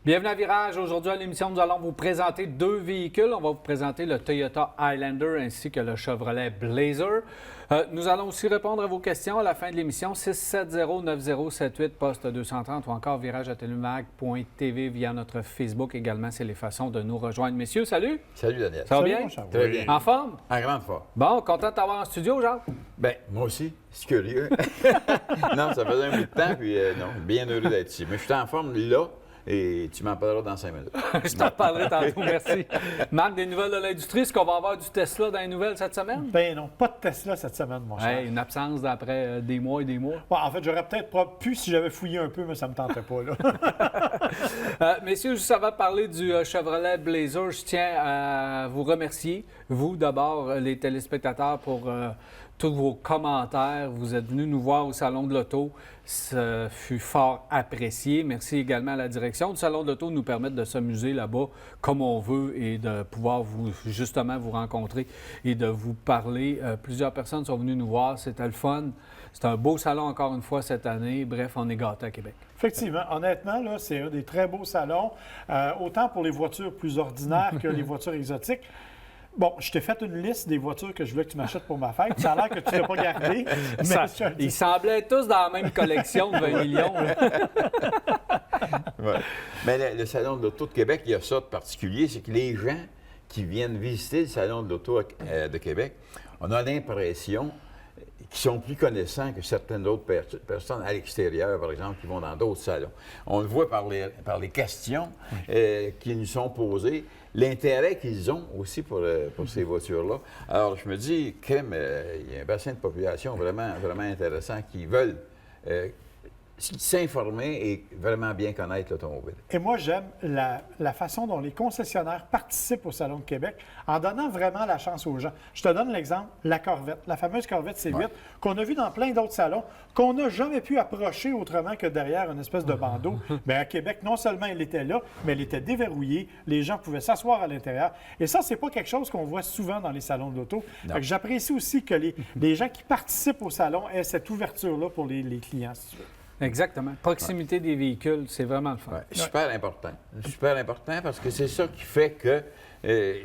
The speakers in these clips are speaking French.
Bienvenue à Virage. Aujourd'hui à l'émission, nous allons vous présenter deux véhicules. On va vous présenter le Toyota Highlander ainsi que le Chevrolet Blazer. Nous allons aussi répondre à vos questions à la fin de l'émission. 670-9078, poste 230 ou encore virage@telumag.tv via notre Facebook également. C'est les façons de nous rejoindre. Messieurs, salut! Salut, Daniel. Ça va bien? Très bien. En forme? En grande forme. Bon, content de t'avoir en studio, Jacques? Bien, moi aussi. C'est curieux. Non, ça faisait un bout de temps, puis non, bien heureux d'être ici. Mais je suis en forme là. Et tu m'en parleras dans 5 minutes. Je t'en parlerai tantôt, merci. Marc, des nouvelles de l'industrie, est-ce qu'on va avoir du Tesla dans les nouvelles cette semaine? Ben non, pas de Tesla cette semaine, mon cher. Une absence d'après des mois et des mois. Ouais, en fait, j'aurais peut-être pas pu si j'avais fouillé un peu, mais ça me tentait pas, là. Messieurs, juste avant de parler du Chevrolet Blazer, je tiens à vous remercier, vous d'abord, les téléspectateurs, pour tous vos commentaires. Vous êtes venus nous voir au Salon de l'Auto. Ça fut fort apprécié. Merci également à la direction du Salon de l'Auto de nous permettre de s'amuser là-bas comme on veut et de pouvoir justement vous rencontrer et de vous parler. Plusieurs personnes sont venues nous voir. C'était le fun. C'est un beau salon encore une fois cette année. Bref, on est gâtés à Québec. Effectivement, honnêtement, là, c'est un des très beaux salons, autant pour les voitures plus ordinaires que les voitures exotiques. Bon, je t'ai fait une liste des voitures que je voulais que tu m'achètes pour ma fête. Ça a l'air que tu ne l'as pas gardé. Ils semblaient tous dans la même collection de 20 millions. Ouais. Mais le Salon de l'Auto de Québec, il y a ça de particulier, c'est que les gens qui viennent visiter le Salon de l'Auto de Québec, on a l'impression qu'ils sont plus connaissants que certaines autres personnes à l'extérieur, par exemple, qui vont dans d'autres salons. On le voit par les questions qui nous sont posées, l'intérêt qu'ils ont aussi pour ces voitures-là. Alors, je me dis, crème, il y a un bassin de population vraiment, vraiment intéressant qui veulent s'informer et vraiment bien connaître l'automobile. Et moi, j'aime la façon dont les concessionnaires participent au Salon de Québec en donnant vraiment la chance aux gens. Je te donne l'exemple, la Corvette, la fameuse Corvette C8, qu'on a vue dans plein d'autres salons, qu'on n'a jamais pu approcher autrement que derrière une espèce de bandeau. Bien, à Québec, non seulement elle était là, mais elle était déverrouillée. Les gens pouvaient s'asseoir à l'intérieur. Et ça, c'est pas quelque chose qu'on voit souvent dans les salons de l'auto. J'apprécie aussi que les gens qui participent au salon aient cette ouverture-là pour les clients, si tu veux. Exactement. Proximité des véhicules, c'est vraiment le fun. Ouais. Super important. Super important parce que c'est ça qui fait que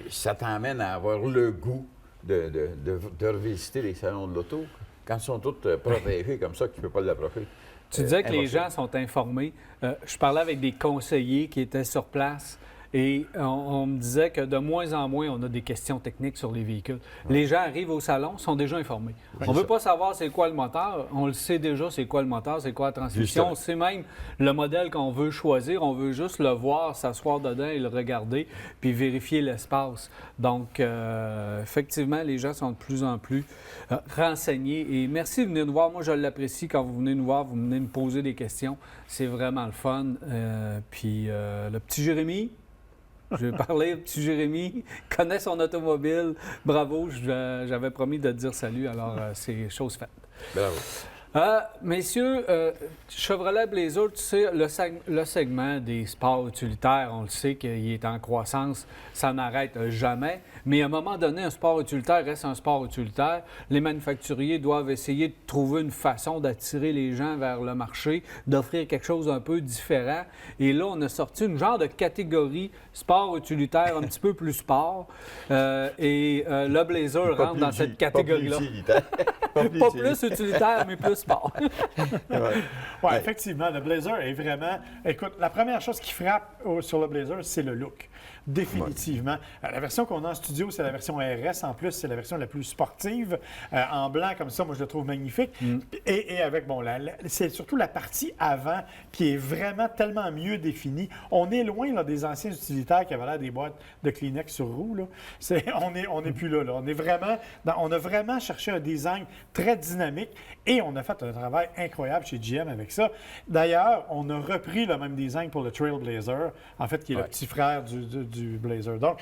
ça t'emmène à avoir le goût de revisiter les salons de l'auto quand ils sont tous protégés comme ça que tu ne peux pas l'approcher. Tu disais que les gens sont informés. Je parlais avec des conseillers qui étaient sur place. Et on me disait que de moins en moins, on a des questions techniques sur les véhicules. Les gens arrivent au salon, sont déjà informés. On ne veut pas savoir c'est quoi le moteur. On le sait déjà c'est quoi le moteur, c'est quoi la transmission. On sait même le modèle qu'on veut choisir. On veut juste le voir, s'asseoir dedans et le regarder, puis vérifier l'espace. Donc, effectivement, les gens sont de plus en plus renseignés. Et merci de venir nous voir. Moi, je l'apprécie quand vous venez nous voir, vous venez me poser des questions. C'est vraiment le fun. Puis, le petit Jérémy... Je vais parler au petit Jérémy, connaît son automobile. Bravo, j'avais promis de te dire salut, alors c'est chose faite. Bravo. Messieurs, Chevrolet Blazer, tu sais, le segment des sports utilitaires, on le sait qu'il est en croissance, ça n'arrête jamais. Mais à un moment donné, un sport utilitaire reste un sport utilitaire. Les manufacturiers doivent essayer de trouver une façon d'attirer les gens vers le marché, d'offrir quelque chose un peu différent. Et là, on a sorti une genre de catégorie sport utilitaire un petit peu plus sport. Le Blazer rentre dans cette catégorie-là. Pas plus utilitaire, mais plus sport. Oui, effectivement, le Blazer est vraiment... Écoute, la première chose qui frappe sur le Blazer, c'est le look. Définitivement. La version qu'on a en studio, c'est la version RS. En plus, c'est la version la plus sportive. En blanc, comme ça, moi, je le trouve magnifique. Et avec, bon, c'est surtout la partie avant qui est vraiment tellement mieux définie. On est loin là, des anciens utilitaires qui avaient l'air des boîtes de Kleenex sur roue. Là. On n'est plus là. On a vraiment cherché un design très dynamique et on a fait un travail incroyable chez GM avec ça. D'ailleurs, on a repris le même design pour le Trailblazer, en fait, qui est le petit frère du Blazer. Donc,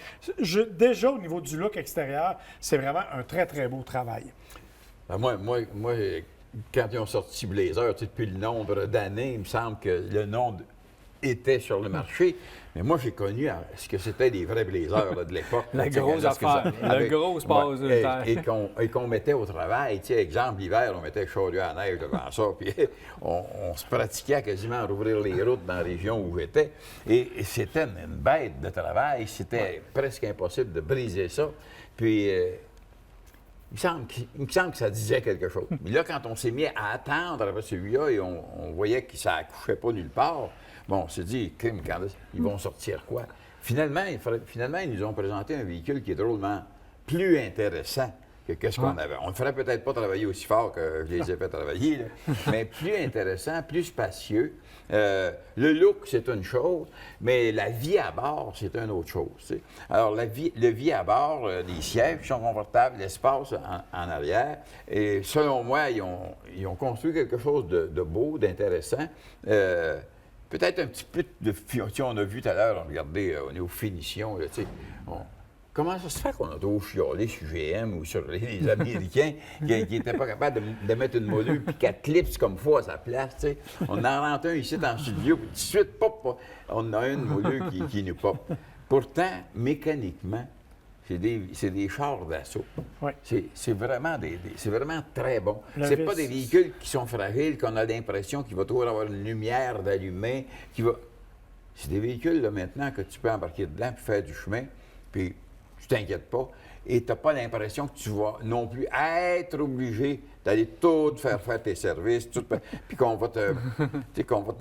déjà, au niveau du look extérieur, c'est vraiment un très, très beau travail. Ben moi, quand ils ont sorti Blazer, depuis le nombre d'années, il me semble que le nom étaient sur le marché. Mais moi, j'ai connu ce que c'était des vrais blazers là, de l'époque. La grosse affaire, la grosse passe de terre. Et qu'on mettait au travail. Tu sais, exemple, l'hiver, on mettait charrue à neige devant ça, puis on se pratiquait à quasiment rouvrir les routes dans la région où j'étais. Et c'était une bête de travail. C'était presque impossible de briser ça. Puis... il me semble que ça disait quelque chose. Mais là, quand on s'est mis à attendre après celui-là et on voyait que ça accouchait pas nulle part, bon, on s'est dit, ils vont sortir quoi? Finalement, ils nous ont présenté un véhicule qui est drôlement plus intéressant que ce qu'on avait. On ne ferait peut-être pas travailler aussi fort que je les ai fait travailler, là, mais plus intéressant, plus spacieux. Le look, c'est une chose, mais la vie à bord, c'est une autre chose. Tu sais. Alors, le vie à bord, les sièges sont confortables, l'espace en arrière. Et selon moi, ils ont construit quelque chose de beau, d'intéressant. Peut-être un petit peu de... Tu sais, on a vu tout à l'heure, on regardait au niveau finition, là, tu sais, comment ça se fait qu'on a trop chialé sur GM ou sur les Américains qui n'étaient pas capables de mettre une module puis 4 clips comme il faut à sa place, tu sais? On en rentre un ici dans le studio, puis tout de suite, pop, on a une module qui nous pop. Pourtant, mécaniquement, c'est des chars d'assaut. Oui. C'est vraiment très bon. C'est pas des véhicules qui sont fragiles, qu'on a l'impression qu'il va toujours avoir une lumière d'allumé, C'est des véhicules, là, maintenant, que tu peux embarquer dedans puis faire du chemin, puis tu t'inquiètes pas, et tu n'as pas l'impression que tu vas non plus être obligé d'aller tout faire tes services, puis qu'on va te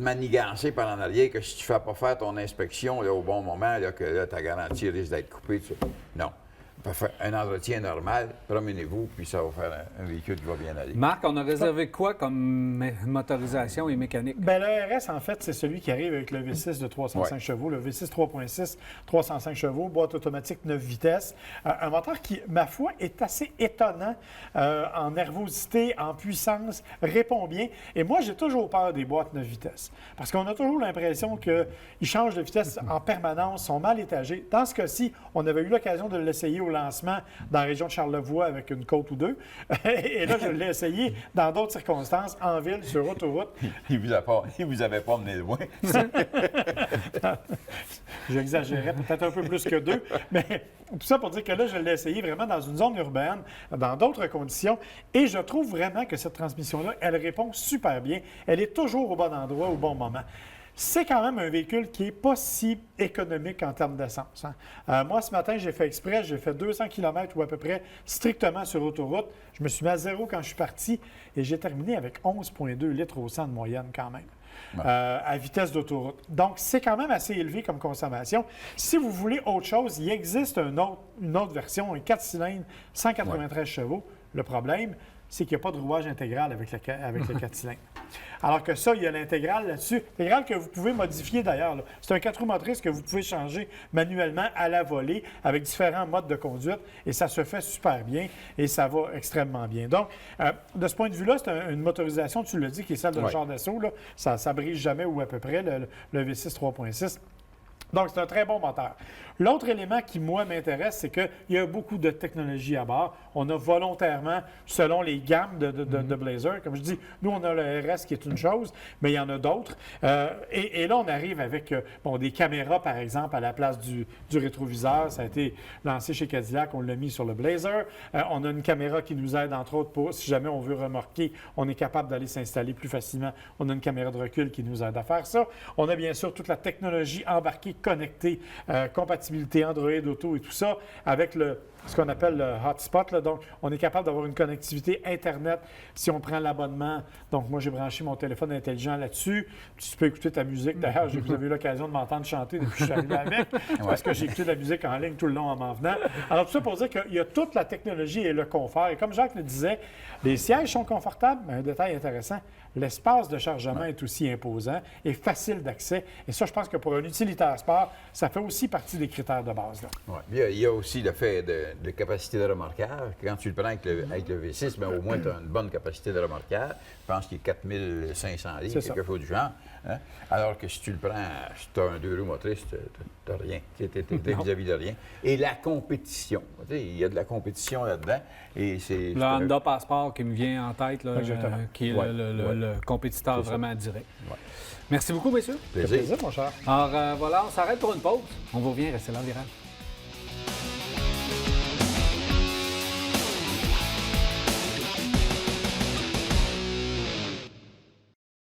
manigancer par en arrière, que si tu ne fais pas faire ton inspection là, au bon moment, là, que là, ta garantie risque d'être coupée. Non. Faire un entretien normal, promenez-vous, puis ça va faire un véhicule qui va bien aller. Marc, on a réservé quoi comme motorisation et mécanique? Bien, le RS, en fait, c'est celui qui arrive avec le V6 de 305 chevaux, le V6 3.6, 305 chevaux, boîte automatique 9 vitesses. Un moteur qui, ma foi, est assez étonnant en nervosité, en puissance, répond bien. Et moi, j'ai toujours peur des boîtes 9 vitesses, parce qu'on a toujours l'impression qu'ils changent de vitesse en permanence, sont mal étagés. Dans ce cas-ci, on avait eu l'occasion de l'essayer au lancement dans la région de Charlevoix avec une côte ou deux. Et là, je l'ai essayé dans d'autres circonstances, en ville, sur autoroute. Il vous avait pas mené loin. J'exagérais peut-être un peu plus que 2, mais tout ça pour dire que là, je l'ai essayé vraiment dans une zone urbaine, dans d'autres conditions, et je trouve vraiment que cette transmission-là, elle répond super bien. Elle est toujours au bon endroit, au bon moment. C'est quand même un véhicule qui n'est pas si économique en termes d'essence. Moi, ce matin, j'ai fait exprès, j'ai fait 200 km ou à peu près strictement sur autoroute. Je me suis mis à zéro quand je suis parti et j'ai terminé avec 11,2 litres au 100 de moyenne quand même. À vitesse d'autoroute. Donc, c'est quand même assez élevé comme consommation. Si vous voulez autre chose, il existe une autre version, un 4 cylindres, 193 chevaux. Le problème, c'est qu'il n'y a pas de rouage intégral avec le 4 cylindres. Alors que ça, il y a l'intégrale là-dessus. L'intégrale que vous pouvez modifier d'ailleurs. C'est un 4 roues motrices que vous pouvez changer manuellement à la volée avec différents modes de conduite et ça se fait super bien et ça va extrêmement bien. Donc, de ce point de vue-là, c'est une motorisation, tu l'as dit, qui est celle d'un char d'assaut. Ça ne brise jamais ou à peu près, le V6 3.6. Donc, c'est un très bon moteur. L'autre élément qui, moi, m'intéresse, c'est qu'il y a beaucoup de technologie à bord. On a volontairement, selon les gammes de Blazer, comme je dis, nous, on a le RS qui est une chose, mais il y en a d'autres. Et là, on arrive avec des caméras, par exemple, à la place du rétroviseur. Ça a été lancé chez Cadillac, on l'a mis sur le Blazer. On a une caméra qui nous aide, entre autres, pour, si jamais on veut remorquer, on est capable d'aller s'installer plus facilement. On a une caméra de recul qui nous aide à faire ça. On a bien sûr toute la technologie embarquée, connectée, compatibilité Android, Auto et tout ça, avec ce qu'on appelle le hotspot. Là. Donc, on est capable d'avoir une connectivité Internet si on prend l'abonnement. Donc, moi, j'ai branché mon téléphone intelligent là-dessus. Tu peux écouter ta musique. D'ailleurs, vous avez eu l'occasion de m'entendre chanter depuis que je suis arrivé avec, parce que j'ai écouté de la musique en ligne tout le long en m'en venant. Alors, tout ça pour dire qu'il y a toute la technologie et le confort. Et comme Jacques le disait, les sièges sont confortables, mais un détail intéressant, l'espace de chargement est aussi imposant et facile d'accès. Et ça, je pense que pour un utilitaire sport, ça fait aussi partie des critères de base. Là. Ouais. Il y a aussi le fait de capacité de remorquage. Quand tu le prends avec le V6, bien, au moins, tu as une bonne capacité de remorquage. Je pense qu'il est 4500 livres, quelque chose du genre. Hein? Alors que si tu le prends, si tu as un 2 roues motrices, tu n'as rien. Tu es vis-à-vis de rien. Et la compétition. Il y a de la compétition là-dedans. Et c'est le Honda Passport qui me vient en tête, là, qui est le compétiteur C'est ça. vraiment direct. Ouais. Merci beaucoup, messieurs. Ça fait Plaisir. plaisir, mon cher. Alors voilà, on s'arrête pour une pause. On vous revient, restez là, Viral.